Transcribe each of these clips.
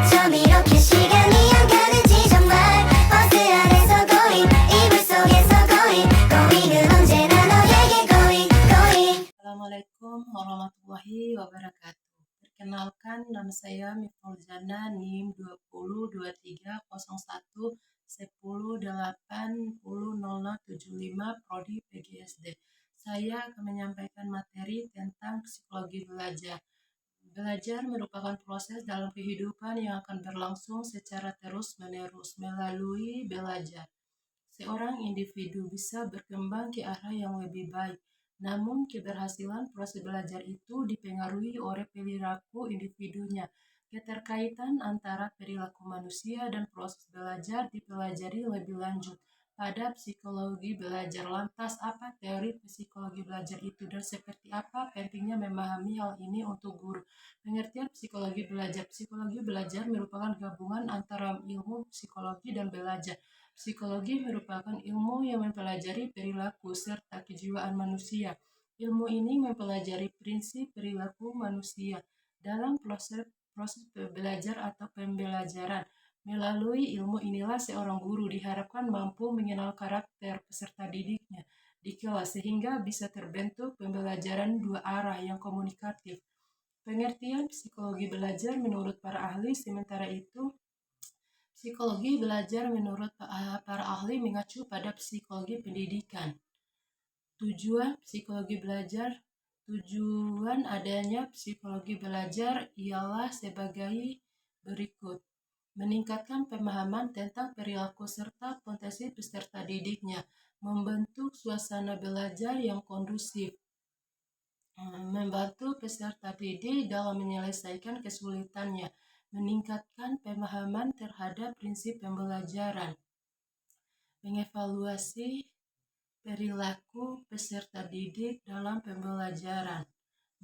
나처럼 이렇게 시간이 안 가는지 정말 버스 안에서 고잉 이불 속에서 고잉은 언제나 너에게 고잉. Assalamualaikum warahmatullahi wabarakatuh. Perkenalkan, nama saya Miful Jana, NIM 202301 10800075 Prodi PGSD. Saya akan menyampaikan materi tentang psikologi belajar. Belajar merupakan proses dalam kehidupan yang akan berlangsung secara terus-menerus melalui belajar. Seorang individu bisa berkembang ke arah yang lebih baik, namun keberhasilan proses belajar itu dipengaruhi oleh perilaku individunya. Keterkaitan antara perilaku manusia dan proses belajar dipelajari lebih lanjut pada psikologi belajar. Lantas, apa teori psikologi belajar itu dan seperti apa pentingnya memahami hal ini untuk guru? Pengertian psikologi belajar. Psikologi belajar merupakan gabungan antara ilmu psikologi dan belajar. Psikologi merupakan ilmu yang mempelajari perilaku serta kejiwaan manusia. Ilmu ini mempelajari prinsip perilaku manusia dalam proses belajar atau pembelajaran. Melalui ilmu inilah seorang guru diharapkan mampu mengenal karakter peserta didiknya di kelas sehingga bisa terbentuk pembelajaran dua arah yang komunikatif. Pengertian psikologi belajar menurut para ahli, sementara itu psikologi belajar menurut para ahli mengacu pada psikologi pendidikan. Tujuan psikologi belajar. Tujuan adanya psikologi belajar ialah sebagai berikut. Meningkatkan pemahaman tentang perilaku serta potensi peserta didiknya, membentuk suasana belajar yang kondusif, membantu peserta didik dalam menyelesaikan kesulitannya, meningkatkan pemahaman terhadap prinsip pembelajaran, mengevaluasi perilaku peserta didik dalam pembelajaran,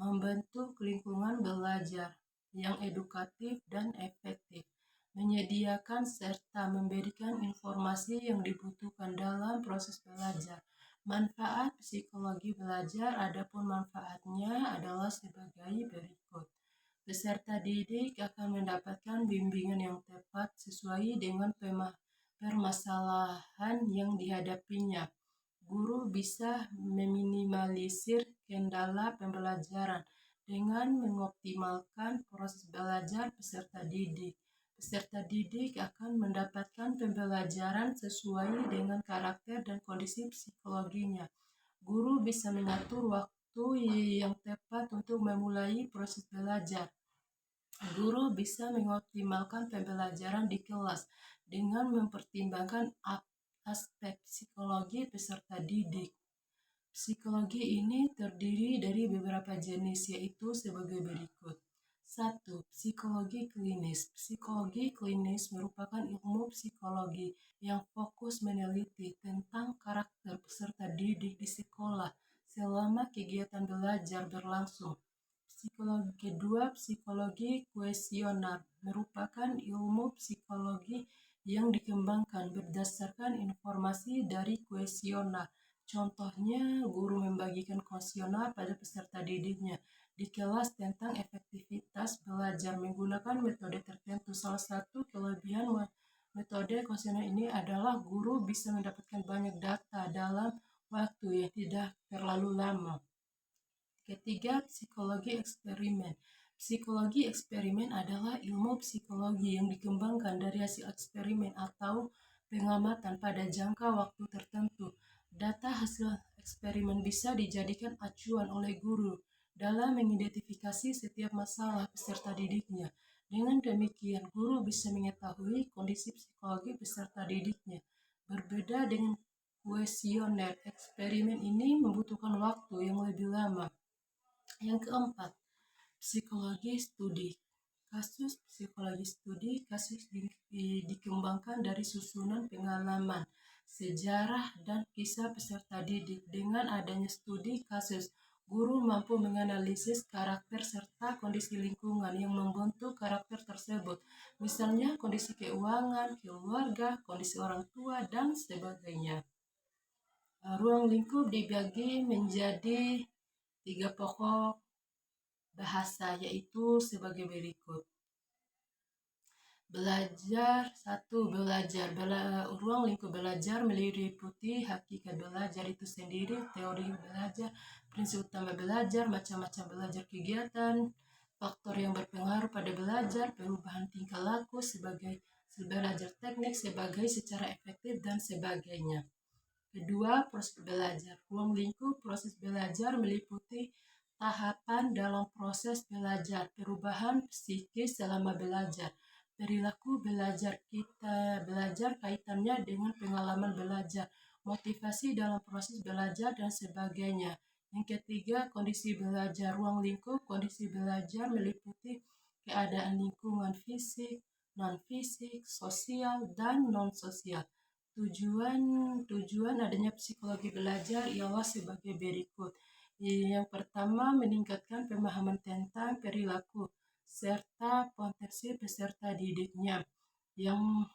membentuk lingkungan belajar yang edukatif dan efektif, menyediakan serta memberikan informasi yang dibutuhkan dalam proses belajar. Manfaat psikologi belajar, adapun manfaatnya adalah sebagai berikut. Peserta didik akan mendapatkan bimbingan yang tepat sesuai dengan permasalahan yang dihadapinya. Guru bisa meminimalisir kendala pembelajaran dengan mengoptimalkan proses belajar peserta didik. Peserta didik akan mendapatkan pembelajaran sesuai dengan karakter dan kondisi psikologinya. Guru bisa mengatur waktu yang tepat untuk memulai proses belajar. Guru bisa mengoptimalkan pembelajaran di kelas dengan mempertimbangkan aspek psikologi peserta didik. Psikologi ini terdiri dari beberapa jenis, yaitu sebagai berikut. 1. Psikologi klinis. Psikologi klinis merupakan ilmu psikologi yang fokus meneliti tentang karakter peserta didik di sekolah selama kegiatan belajar berlangsung. Psikologi kedua, psikologi kuesioner, merupakan ilmu psikologi yang dikembangkan berdasarkan informasi dari kuesioner. Contohnya, guru membagikan kuesioner pada peserta didiknya di kelas tentang efektivitas belajar menggunakan metode tertentu. Salah satu kelebihan metode kuesioner ini adalah guru bisa mendapatkan banyak data dalam waktu yang tidak terlalu lama. Ketiga, psikologi eksperimen. Psikologi eksperimen adalah ilmu psikologi yang dikembangkan dari hasil eksperimen atau pengamatan pada jangka waktu tertentu. Data hasil eksperimen bisa dijadikan acuan oleh guru dalam mengidentifikasi setiap masalah peserta didiknya. Dengan demikian, guru bisa mengetahui kondisi psikologi peserta didiknya. Berbeda dengan kuesioner, eksperimen ini membutuhkan waktu yang lebih lama. Yang keempat, psikologi studi. Kasus psikologi studi, kasus dikembangkan dari susunan pengalaman, sejarah, dan kisah peserta didik. Dengan adanya studi kasus, guru mampu menganalisis karakter serta kondisi lingkungan yang membentuk karakter tersebut. Misalnya kondisi keuangan, keluarga, kondisi orang tua, dan sebagainya. Ruang lingkup dibagi menjadi 3 pokok bahasa, yaitu sebagai berikut. Belajar. Satu, belajar. Ruang lingkup belajar meliputi hakikat belajar itu sendiri, teori belajar, prinsip utama belajar, macam-macam belajar kegiatan, faktor yang berpengaruh pada belajar, perubahan tingkah laku sebagai belajar teknik sebagai secara efektif dan sebagainya. Kedua, proses belajar. Ruang lingkup proses belajar meliputi tahapan dalam proses belajar, perubahan psikis selama belajar, perilaku belajar kita belajar kaitannya dengan pengalaman belajar, motivasi dalam proses belajar dan sebagainya. Yang ketiga, kondisi belajar. Ruang lingkup kondisi belajar meliputi keadaan lingkungan fisik, non-fisik, sosial, dan non-sosial. Tujuan tujuan adanya psikologi belajar ialah sebagai berikut. Yang pertama, meningkatkan pemahaman tentang perilaku serta potensi peserta didiknya. Yang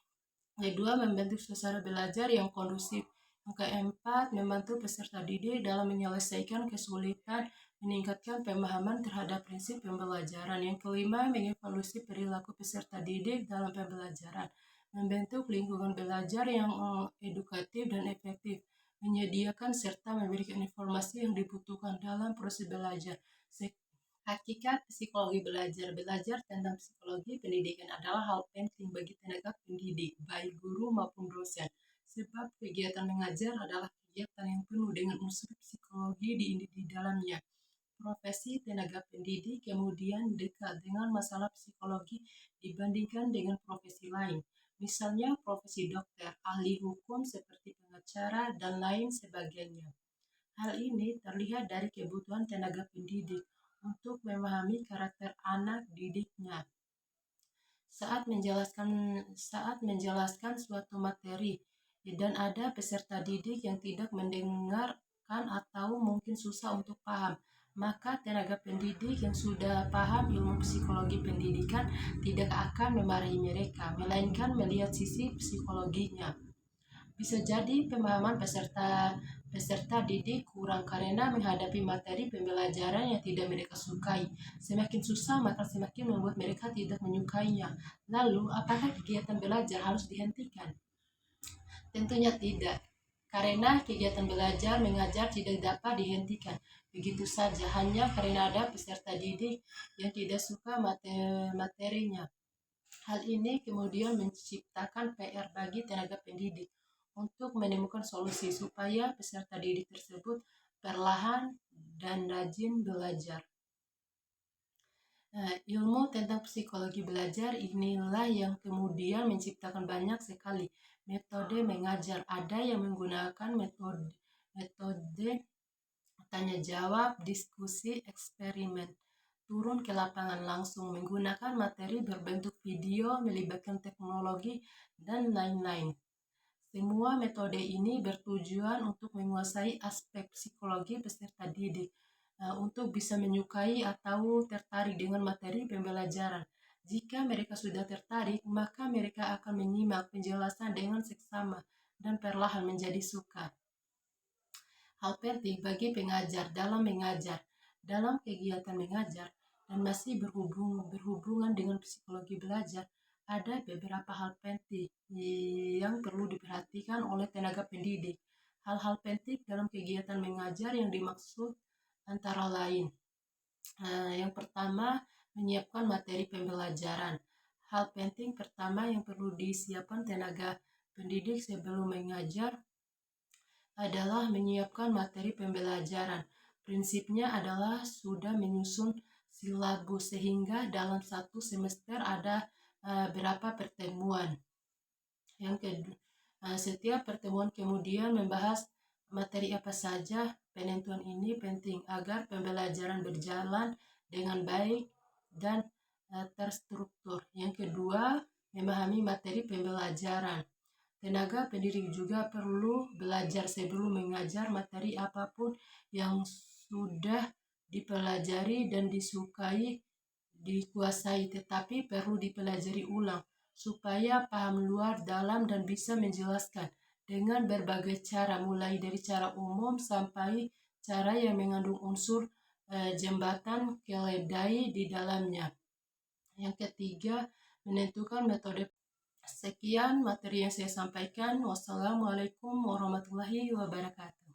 kedua, membentuk suasana belajar yang kondusif. Yang keempat, membantu peserta didik dalam menyelesaikan kesulitan, meningkatkan pemahaman terhadap prinsip pembelajaran. Yang kelima, mengevaluasi perilaku peserta didik dalam pembelajaran, membentuk lingkungan belajar yang edukatif dan efektif, menyediakan serta memberikan informasi yang dibutuhkan dalam proses belajar. Hakikat psikologi belajar. Belajar tentang psikologi pendidikan adalah hal penting bagi tenaga pendidik, baik guru maupun dosen, sebab kegiatan mengajar adalah kegiatan yang penuh dengan unsur psikologi di dalamnya. Profesi tenaga pendidik kemudian dekat dengan masalah psikologi dibandingkan dengan profesi lain. Misalnya profesi dokter, ahli hukum seperti pengacara, dan lain sebagainya. Hal ini terlihat dari kebutuhan tenaga pendidik untuk memahami karakter anak didiknya saat menjelaskan suatu materi, dan ada peserta didik yang tidak mendengarkan atau mungkin susah untuk paham, maka tenaga pendidik yang sudah paham ilmu psikologi pendidikan tidak akan memarahi mereka, melainkan melihat sisi psikologinya. Bisa jadi pemahaman peserta didik kurang karena menghadapi materi pembelajaran yang tidak mereka sukai. Semakin susah maka semakin membuat mereka tidak menyukainya. Lalu, apakah kegiatan belajar harus dihentikan? Tentunya tidak, karena kegiatan belajar mengajar tidak dapat dihentikan begitu saja hanya karena ada peserta didik yang tidak suka materinya. Hal ini kemudian menciptakan PR bagi tenaga pendidik untuk menemukan solusi supaya peserta didik tersebut perlahan dan rajin belajar. Ilmu tentang psikologi belajar inilah yang kemudian menciptakan banyak sekali metode mengajar. Ada yang menggunakan metode tanya jawab, diskusi, eksperimen, turun ke lapangan langsung, menggunakan materi berbentuk video, melibatkan teknologi, dan lain-lain. Semua metode ini bertujuan untuk menguasai aspek psikologi peserta didik, untuk bisa menyukai atau tertarik dengan materi pembelajaran. Jika mereka sudah tertarik, maka mereka akan menyimak penjelasan dengan seksama dan perlahan menjadi suka. Hal penting bagi pengajar dalam mengajar, dalam kegiatan mengajar, dan masih berhubungan dengan psikologi belajar, ada beberapa hal penting yang perlu diperhatikan oleh tenaga pendidik. Hal-hal penting dalam kegiatan mengajar yang dimaksud antara lain, yang pertama, menyiapkan materi pembelajaran. Hal penting pertama yang perlu disiapkan tenaga pendidik sebelum mengajar adalah menyiapkan materi pembelajaran. Prinsipnya adalah sudah menyusun silabus sehingga dalam satu semester ada berapa pertemuan. Yang kedua, setiap pertemuan kemudian membahas materi apa saja. Penentuan ini penting agar pembelajaran berjalan dengan baik dan terstruktur. Yang kedua, memahami materi pembelajaran. Tenaga pendidik juga perlu belajar sebelum mengajar materi apapun yang sudah dipelajari dan dikuasai, tetapi perlu dipelajari ulang supaya paham luar dalam dan bisa menjelaskan dengan berbagai cara, mulai dari cara umum sampai cara yang mengandung unsur jembatan keledai di dalamnya. Yang ketiga, menentukan metode. Sekian materi yang saya sampaikan. Wassalamualaikum warahmatullahi wabarakatuh.